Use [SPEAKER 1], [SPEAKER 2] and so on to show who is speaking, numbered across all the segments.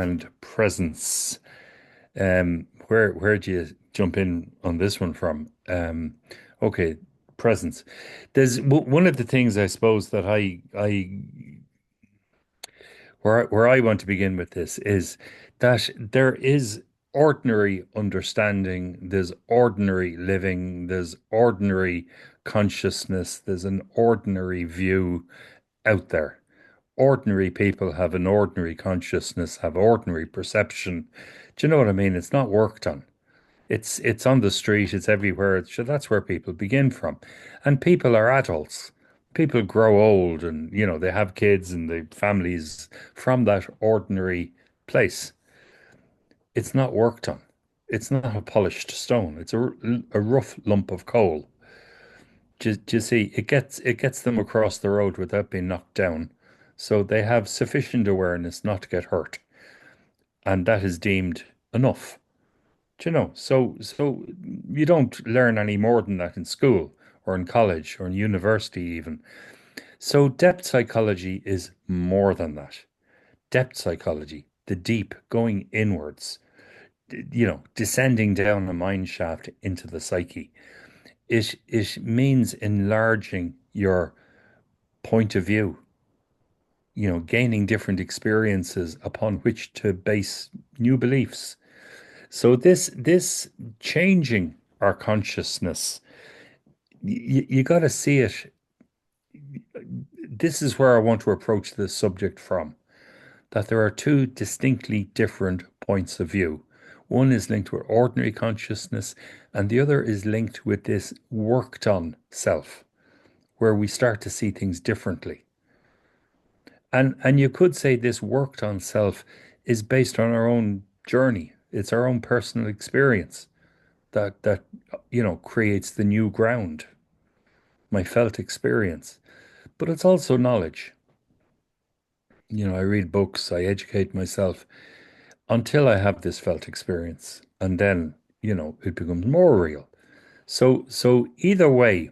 [SPEAKER 1] and presence. Where do you jump in on this one from? Okay, presence. There's one of the things I suppose that I where I want to begin with this is that there is ordinary understanding, there's ordinary living, there's ordinary consciousness, there's an ordinary view out there. Ordinary people have an ordinary consciousness, have ordinary perception. Do you know what I mean? It's not worked on. It's on the street, it's everywhere. So that's where people begin from. And people are adults. People grow old and they have kids and the families from that ordinary place. It's not worked on. It's not a polished stone. It's a rough lump of coal. Do you see? It gets them across the road without being knocked down. So they have sufficient awareness not to get hurt. And that is deemed enough. Do you know? So you don't learn any more than that in school or in college or in university even. So depth psychology is more than that. Depth psychology, the deep, going inwards, descending down a mine shaft into the psyche. It means enlarging your point of view, gaining different experiences upon which to base new beliefs. So this changing our consciousness, you got to see it. This is where I want to approach this subject from, that there are two distinctly different points of view. One is linked with ordinary consciousness, and the other is linked with this worked on self, where we start to see things differently. And you could say this worked on self is based on our own journey. It's our own personal experience that creates the new ground, my felt experience. But it's also knowledge. I read books, I educate myself until I have this felt experience. And then, it becomes more real. So either way,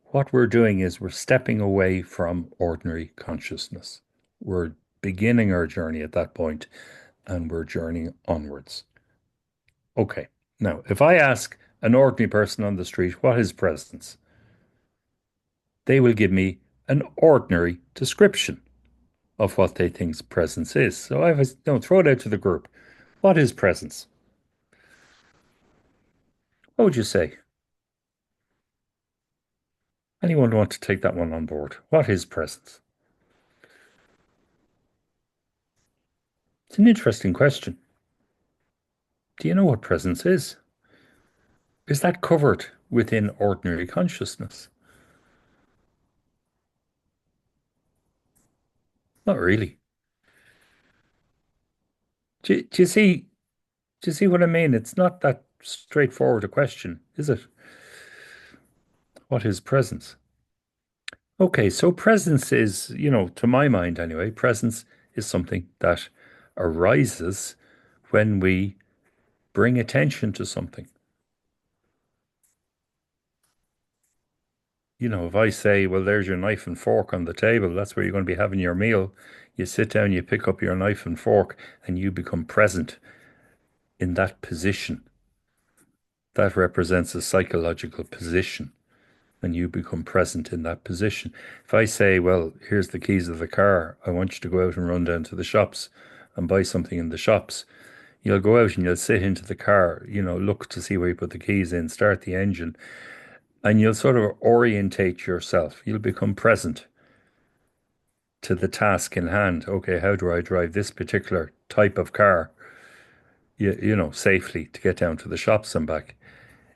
[SPEAKER 1] what we're doing is we're stepping away from ordinary consciousness. We're beginning our journey at that point and we're journeying onwards. Okay. Now, if I ask an ordinary person on the street what is presence, they will give me an ordinary description of what they think presence is. So I was, throw it out to the group. What is presence? What would you say? Anyone want to take that one on board? What is presence? It's an interesting question. Do you know what presence is? Is that covered within ordinary consciousness? Not really. Do you see? Do you see what I mean? It's not that straightforward a question, is it? What is presence? Okay, so presence is, to my mind anyway, presence is something that arises when we bring attention to something. If I say, well, there's your knife and fork on the table, that's where you're going to be having your meal. You sit down, you pick up your knife and fork, and you become present in that position. That represents a psychological position, and you become present in that position. If I say, well, here's the keys of the car, I want you to go out and run down to the shops and buy something in the shops. You'll go out and you'll sit into the car, look to see where you put the keys in, start the engine, and you'll sort of orientate yourself. You'll become present to the task in hand. Okay, how do I drive this particular type of car, safely to get down to the shops and back?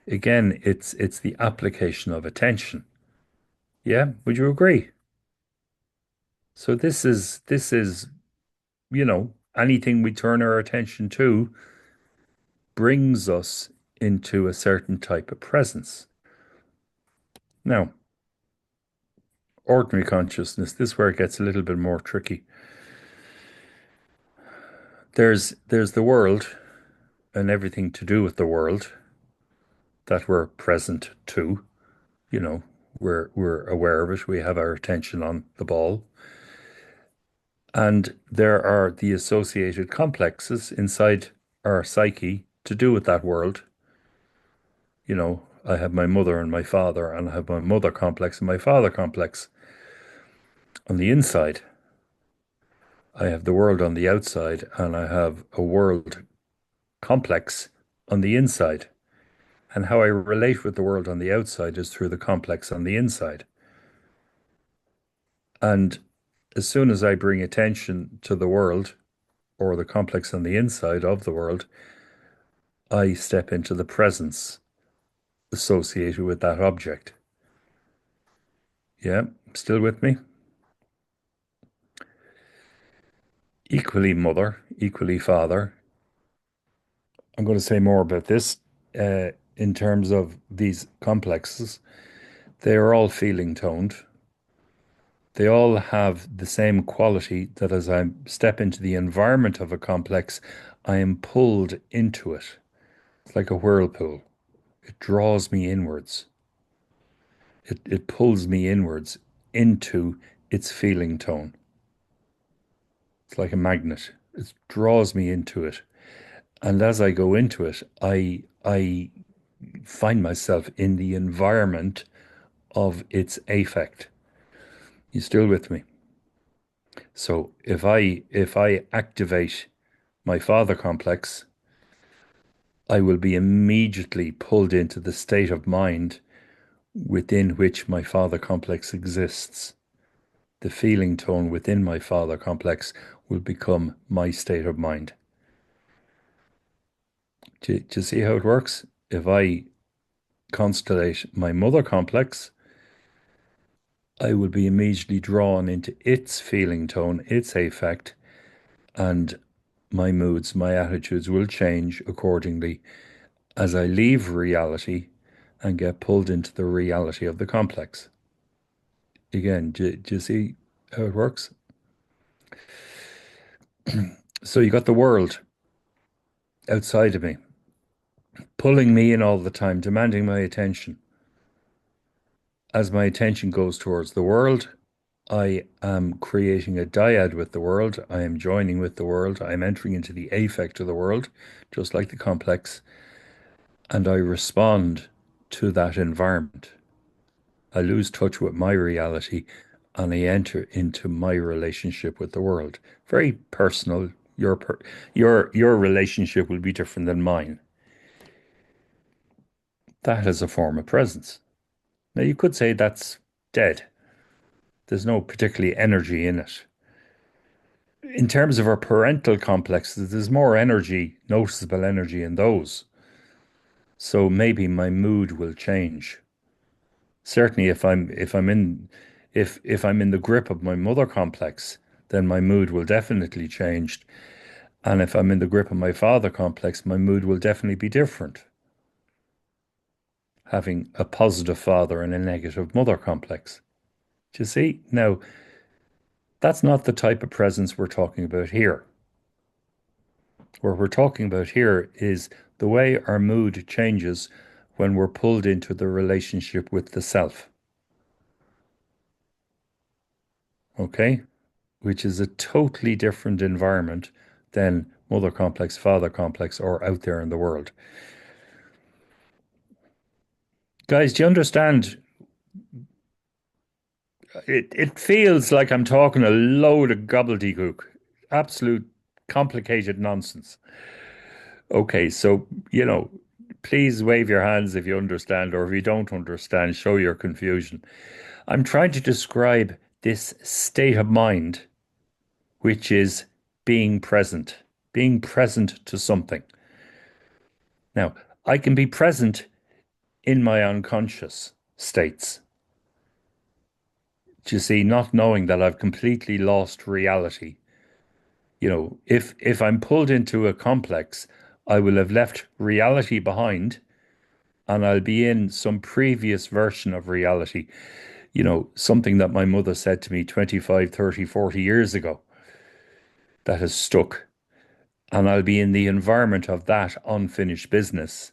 [SPEAKER 1] Again, it's the application of attention. Yeah, would you agree? So this is, anything we turn our attention to brings us into a certain type of presence. Now, ordinary consciousness, this is where it gets a little bit more tricky. There's the world and everything to do with the world that we're present to. You know, we're aware of it. We have our attention on the ball. And there are the associated complexes inside our psyche to do with that world. I have my mother and my father, and I have my mother complex and my father complex on the inside. I have the world on the outside, and I have a world complex on the inside. And how I relate with the world on the outside is through the complex on the inside. And as soon as I bring attention to the world or the complex on the inside of the world, I step into the presence associated with that object. Yeah, still with me? Equally mother, equally father. I'm going to say more about this in terms of these complexes. They are all feeling toned. They all have the same quality that as I step into the environment of a complex, I am pulled into it. It's like a whirlpool. It draws me inwards. It pulls me inwards into its feeling tone. It's like a magnet. It draws me into it. And as I go into it, I find myself in the environment of its affect. You still with me? So if I activate my father complex, I will be immediately pulled into the state of mind within which my father complex exists. The feeling tone within my father complex will become my state of mind. Do you see how it works? If I constellate my mother complex, I will be immediately drawn into its feeling tone, its affect, and my moods, my attitudes will change accordingly as I leave reality and get pulled into the reality of the complex. Again, do you see how it works? So you got the world outside of me, pulling me in all the time, demanding my attention. As my attention goes towards the world, I am creating a dyad with the world. I am joining with the world. I am entering into the affect of the world, just like the complex, and I respond to that environment. I lose touch with my reality and I enter into my relationship with the world. Very personal. Your relationship will be different than mine. That is a form of presence. Now you could say that's dead. There's no particularly energy in it. In terms of our parental complexes, there's more energy, noticeable energy in those. So maybe my mood will change. Certainly if I'm in the grip of my mother complex, then my mood will definitely change. And if I'm in the grip of my father complex, my mood will definitely be different. Having a positive father and a negative mother complex. Do you see? Now, that's not the type of presence we're talking about here. What we're talking about here is the way our mood changes when we're pulled into the relationship with the self. Okay? Which is a totally different environment than mother complex, father complex, or out there in the world. Guys, do you understand? It feels like I'm talking a load of gobbledygook, absolute complicated nonsense. Okay, so, please wave your hands if you understand, or if you don't understand, show your confusion. I'm trying to describe this state of mind, which is being present to something. Now, I can be present in my unconscious states. Do you see, not knowing that I've completely lost reality. If I'm pulled into a complex, I will have left reality behind and I'll be in some previous version of reality. Something that my mother said to me 25, 30, 40 years ago that has stuck. And I'll be in the environment of that unfinished business.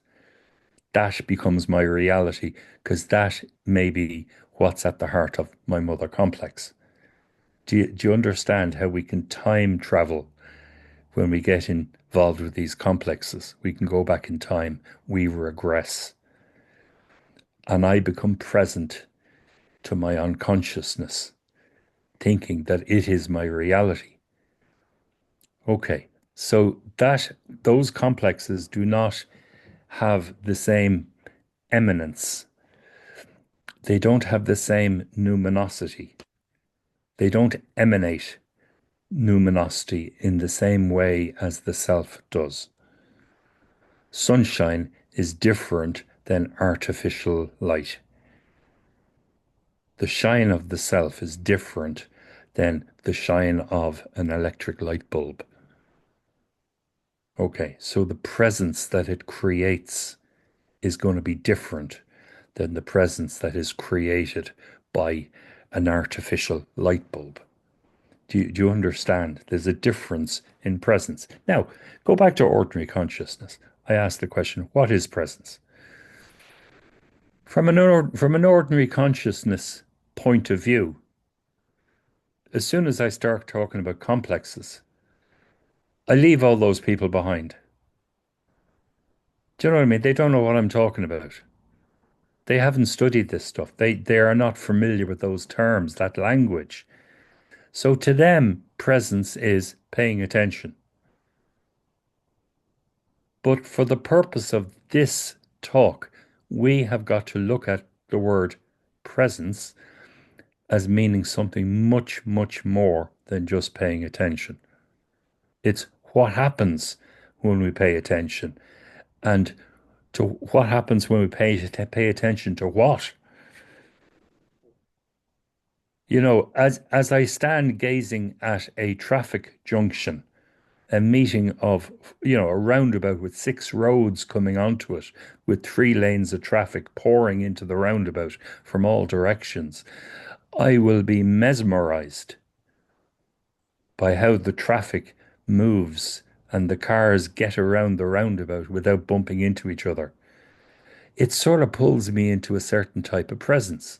[SPEAKER 1] That becomes my reality because that may be what's at the heart of my mother complex. Do you understand how we can time travel when we get involved with these complexes? We can go back in time, we regress, and I become present to my unconsciousness, thinking that it is my reality. Okay, so that those complexes do not have the same eminence. They don't have the same numinosity. They don't emanate numinosity in the same way as the self does. Sunshine is different than artificial light. The shine of the self is different than the shine of an electric light bulb. Okay, so the presence that it creates is going to be different than the presence that is created by an artificial light bulb. Do you understand? There's a difference in presence. Now, go back to ordinary consciousness. I asked the question, what is presence? From an ordinary consciousness point of view, as soon as I start talking about complexes, I leave all those people behind. Do you know what I mean? They don't know what I'm talking about. They haven't studied this stuff. They are not familiar with those terms, that language. So to them, presence is paying attention. But for the purpose of this talk, we have got to look at the word presence as meaning something much, much more than just paying attention. It's what happens when we pay attention and to what happens when we pay attention to what. As I stand gazing at a traffic junction, a meeting of, a roundabout with six roads coming onto it, with three lanes of traffic pouring into the roundabout from all directions, I will be mesmerized by how the traffic moves and the cars get around the roundabout without bumping into each other. It sort of pulls me into a certain type of presence.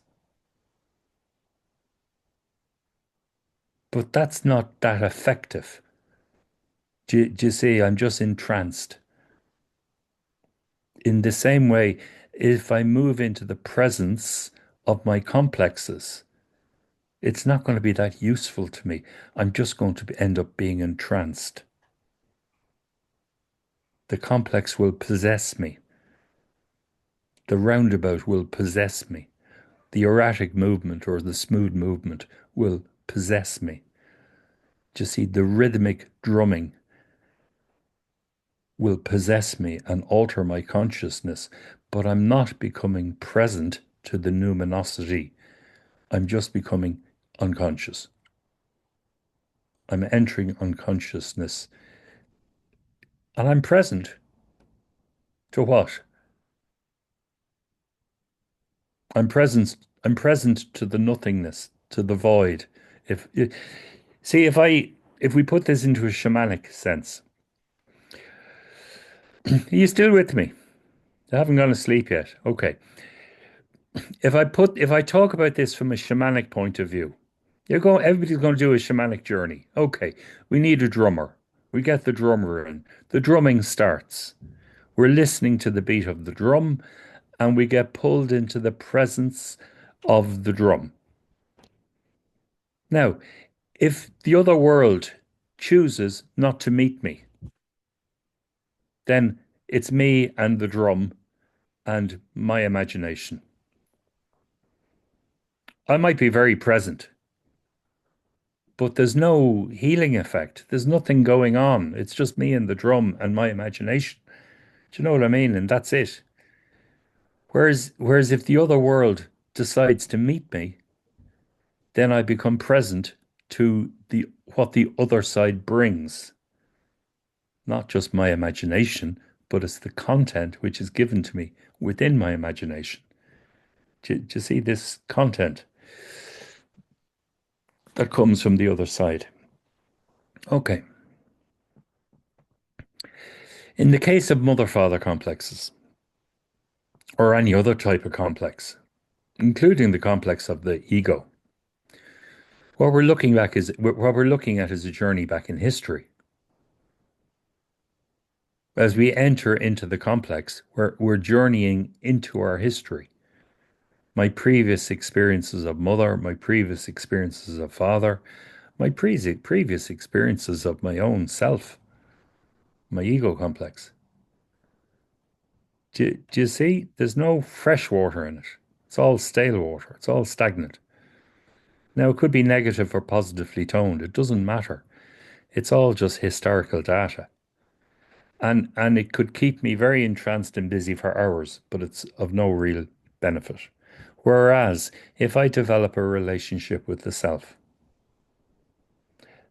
[SPEAKER 1] But that's not that effective. Do you see? I'm just entranced. In the same way, if I move into the presence of my complexes, it's not going to be that useful to me. I'm just going to end up being entranced. The complex will possess me. The roundabout will possess me. The erratic movement or the smooth movement will possess me. Do you see? The rhythmic drumming will possess me and alter my consciousness, but I'm not becoming present to the numinosity. I'm just becoming unconscious. I'm entering unconsciousness and I'm present to what? I'm present. I'm present to the nothingness, to the void. If see if we put this into a shamanic sense, are you still with me? I haven't gone to sleep yet. Okay. If I talk about this from a shamanic point of view, everybody's going to do a shamanic journey. Okay, we need a drummer. We get the drummer in. The drumming starts. We're listening to the beat of the drum and we get pulled into the presence of the drum. Now, if the other world chooses not to meet me, then it's me and the drum and my imagination. I might be very present, but there's no healing effect. There's nothing going on. It's just me and the drum and my imagination. Do you know what I mean? And that's it. Whereas if the other world decides to meet me, then I become present to the what the other side brings. Not just my imagination, but it's the content which is given to me within my imagination. Do you see this content that comes from the other side? Okay. In the case of mother-father complexes, or any other type of complex, including the complex of the ego, What we're looking at is a journey back in history. As we enter into the complex, we're journeying into our history. My previous experiences of mother, my previous experiences of father, my previous experiences of my own self, my ego complex. Do you see? There's no fresh water in it. It's all stale water. It's all stagnant. Now, it could be negative or positively toned. It doesn't matter. It's all just historical data. And it could keep me very entranced and busy for hours, but it's of no real benefit. Whereas if I develop a relationship with the self,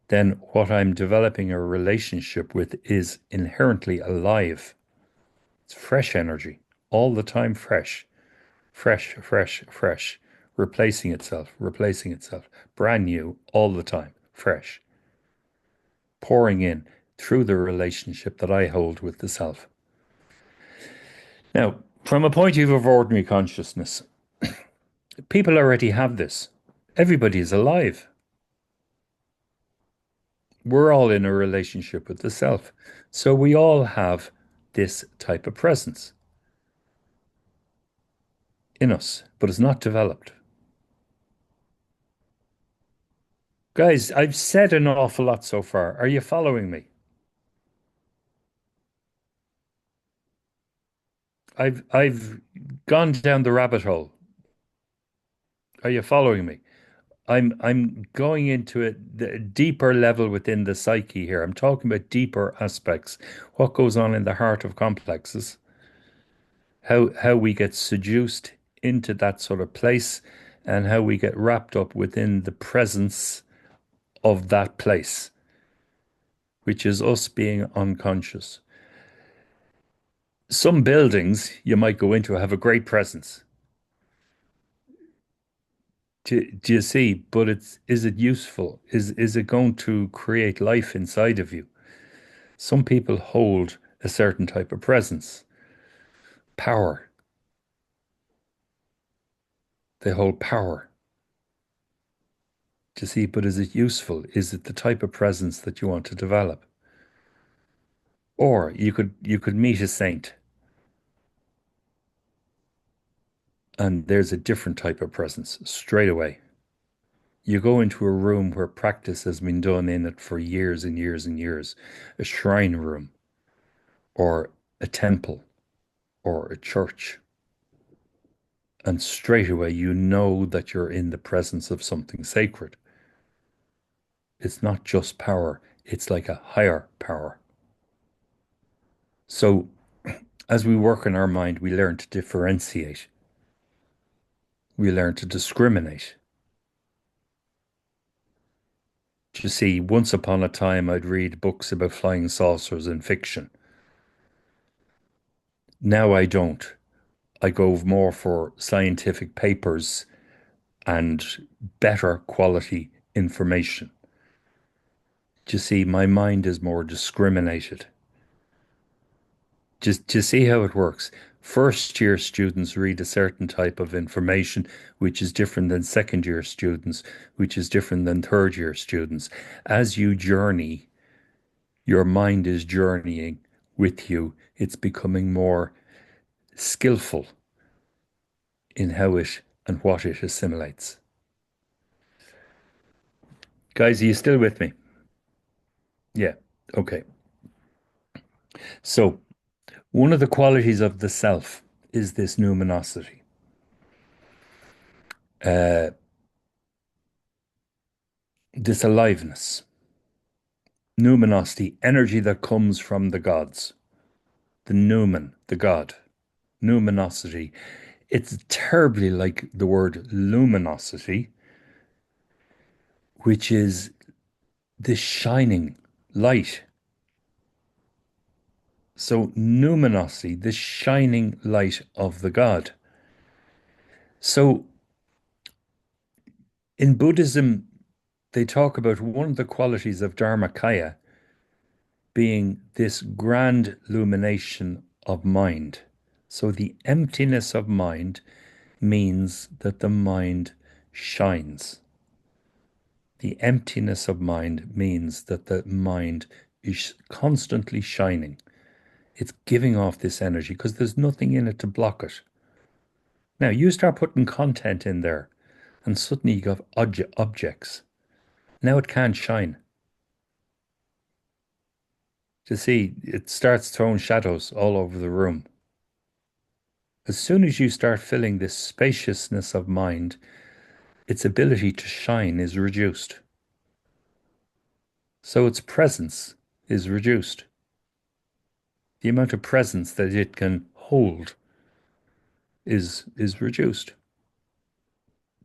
[SPEAKER 1] then what I'm developing a relationship with is inherently alive. It's fresh energy, all the time fresh, fresh, fresh, fresh, replacing itself, brand new all the time, fresh, pouring in through the relationship that I hold with the self. Now, from a point of view of ordinary consciousness, people already have this. Everybody is alive. We're all in a relationship with the self. So we all have this type of presence in us, but it's not developed. Guys, I've said an awful lot so far. Are you following me? I've gone down the rabbit hole. Are you following me? I'm going into the deeper level within the psyche here. I'm talking about deeper aspects. What goes on in the heart of complexes, how we get seduced into that sort of place, and how we get wrapped up within the presence of that place, which is us being unconscious. Some buildings you might go into have a great presence. Do you see? But is it useful? Is it going to create life inside of you? Some people hold a certain type of presence, power. They hold power. Do you see? But is it useful? Is it the type of presence that you want to develop? Or you could meet a saint, and there's a different type of presence straight away. You go into a room where practice has been done in it for years and years and years, a shrine room or a temple or a church, and straight away you know that you're in the presence of something sacred. It's not just power, it's like a higher power. So as we work in our mind, we learn to differentiate, we learn to discriminate. You see, once upon a time, I'd read books about flying saucers in fiction. Now I don't. I go more for scientific papers and better quality information. You see, my mind is more discriminated. Just to see how it works. First year students read a certain type of information, which is different than second year students, which is different than third year students. As you journey, your mind is journeying with you. It's becoming more skillful in how it and what it assimilates. Guys, are you still with me? Yeah. Okay. So, one of the qualities of the self is this numinosity, uh, this aliveness, numinosity, energy that comes from the gods, the numen, the god, numinosity. It's terribly like the word luminosity, which is this shining light. So, numinosity, this shining light of the god. So, in Buddhism, they talk about one of the qualities of Dharmakaya being this grand illumination of mind. So the emptiness of mind means that the mind shines. The emptiness of mind means that the mind is constantly shining. It's giving off this energy because there's nothing in it to block it. Now, you start putting content in there, and suddenly you got objects. Now it can't shine. You see, it starts throwing shadows all over the room. As soon as you start filling this spaciousness of mind, its ability to shine is reduced. So its presence is reduced. The amount of presence that it can hold is reduced.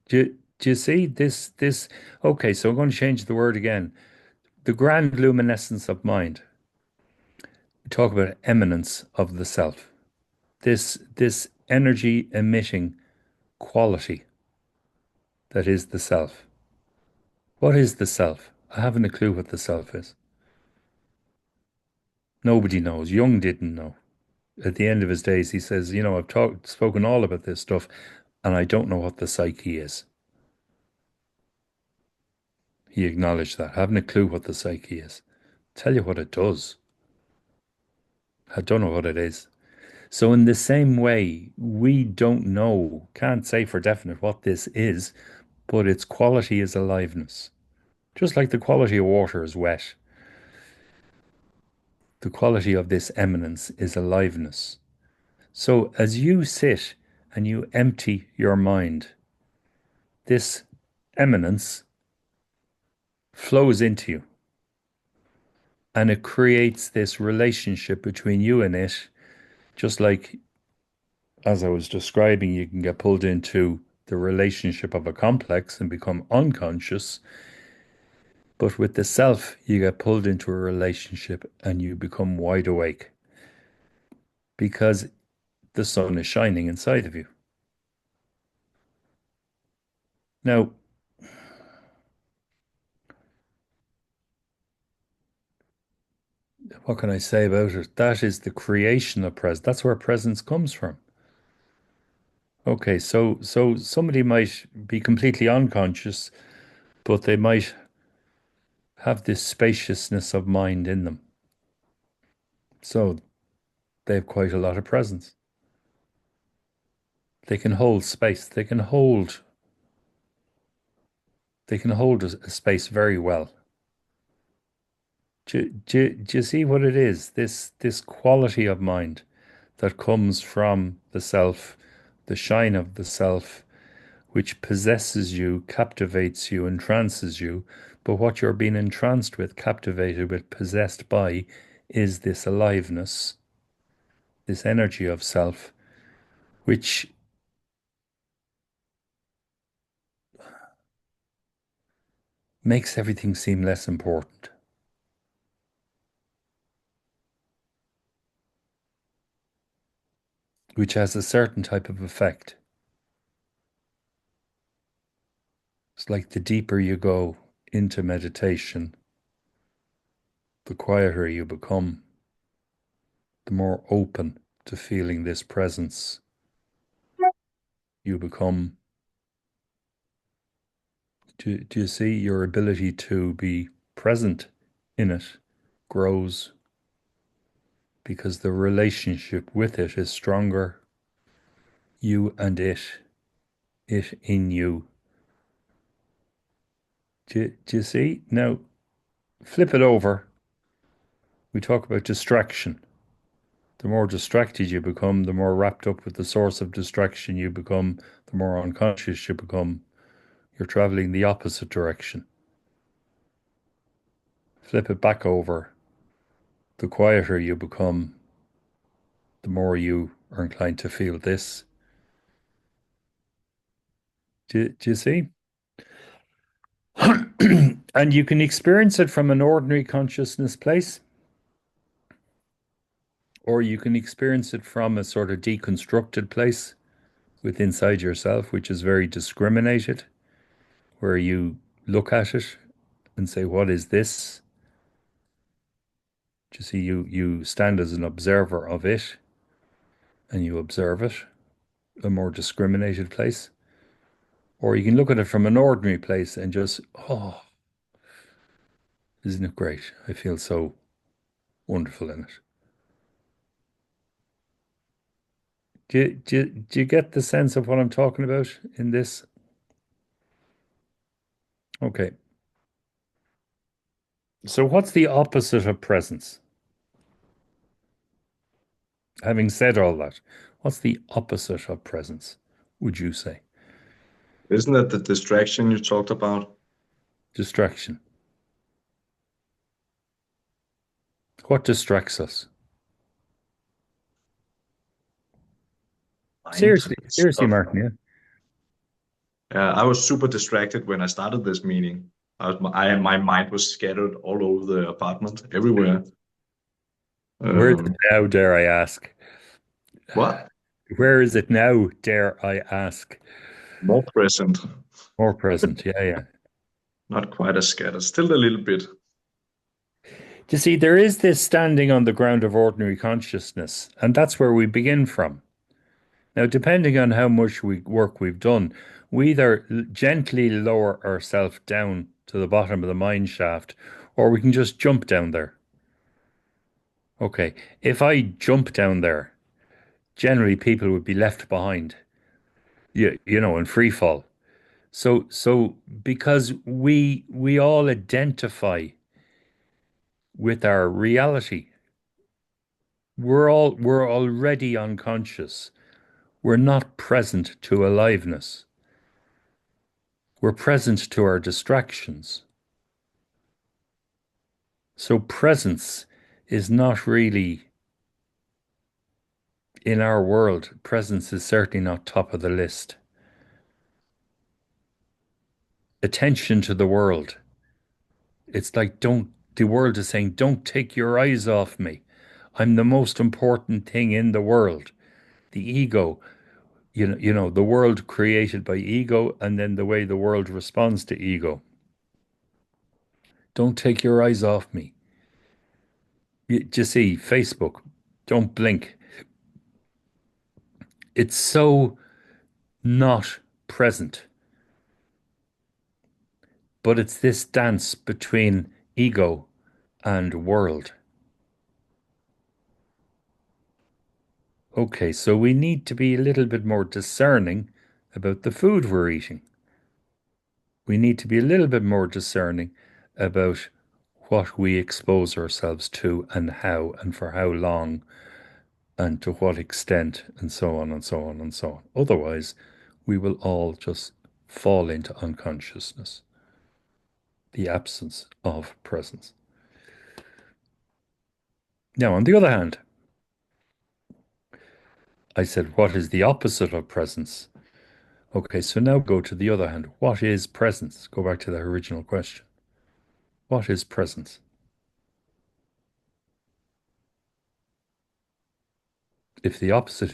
[SPEAKER 1] Do you see this? Okay, so I'm going to change the word again. The grand luminescence of mind. We talk about eminence of the self. This energy emitting quality that is the self. What is the self? I haven't a clue what the self is. Nobody knows. Jung didn't know. At the end of his days, he says, I've spoken all about this stuff, and I don't know what the psyche is. He acknowledged that. I haven't a clue what the psyche is. Tell you what it does. I don't know what it is. So in the same way, we don't know, can't say for definite what this is, but its quality is aliveness. Just like the quality of water is wet, the quality of this eminence is aliveness. So as you sit and you empty your mind, this eminence flows into you and it creates this relationship between you and it, just like as I was describing, you can get pulled into the relationship of a complex and become unconscious. But with the self, you get pulled into a relationship and you become wide awake because the sun is shining inside of you. Now, what can I say about it? That is the creation of presence. That's where presence comes from. Okay, so somebody might be completely unconscious, but they might have this spaciousness of mind in them. So they have quite a lot of presence. They can hold space. They can hold a space very well. Do you see what it is? This quality of mind that comes from the self, the shine of the self, which possesses you, captivates you, entrances you. But what you're being entranced with, captivated with, possessed by, is this aliveness, this energy of self, which makes everything seem less important, which has a certain type of effect. It's like the deeper you go into meditation, the quieter you become, the more open to feeling this presence you become. Do you see your ability to be present in it grows because the relationship with it is stronger, you and it in you. Do you see? Now, flip it over. We talk about distraction. The more distracted you become, the more wrapped up with the source of distraction you become, the more unconscious you become. You're traveling the opposite direction. Flip it back over. The quieter you become, the more you are inclined to feel this. Do you see? And you can experience it from an ordinary consciousness place, or you can experience it from a sort of deconstructed place with inside yourself, which is very discriminated, where you look at it and say, what is this? Do you see, you stand as an observer of it and you observe it, a more discriminated place. Or you can look at it from an ordinary place and just, oh. Isn't it great? I feel so wonderful in it. Do you get the sense of what I'm talking about in this? Okay. So what's the opposite of presence? Having said all that, what's the opposite of presence, would you say?
[SPEAKER 2] Isn't that the distraction you talked about?
[SPEAKER 1] Distraction. What distracts us?
[SPEAKER 2] Mind
[SPEAKER 1] Seriously,
[SPEAKER 2] stuff.
[SPEAKER 1] Martin, yeah.
[SPEAKER 2] I was super distracted when I started this meeting. My mind was scattered all over the apartment, everywhere.
[SPEAKER 1] Where is it
[SPEAKER 2] Um,
[SPEAKER 1] now, dare I ask?
[SPEAKER 2] what?
[SPEAKER 1] Where is it now, dare I ask?
[SPEAKER 2] More present.
[SPEAKER 1] More present. Yeah, yeah.
[SPEAKER 2] Not quite as scattered. Still a little bit.
[SPEAKER 1] You see, there is this standing on the ground of ordinary consciousness, and that's where we begin from. Now, depending on how much work we've done, we either gently lower ourselves down to the bottom of the mine shaft, or we can just jump down there. Okay, if I jump down there, generally people would be left behind, in free fall. So because we all identify with our reality, we're already unconscious. We're not present to aliveness. We're present to our distractions. So presence is not really in our world. Presence is certainly not top of the list. Attention to the world. It's like the world is saying, don't take your eyes off me. I'm the most important thing in the world. The ego, the world created by ego and then the way the world responds to ego. Don't take your eyes off me. You see, Facebook, don't blink. It's so not present, but it's this dance between ego and world. Okay, so we need to be a little bit more discerning about the food we're eating. We need to be a little bit more discerning about what we expose ourselves to and how and for how long and to what extent and so on and so on and so on. Otherwise, we will all just fall into unconsciousness, the absence of presence. Now, on the other hand, I said, what is the opposite of presence? Okay, so now go to the other hand. What is presence? Go back to the original question. What is presence? If the opposite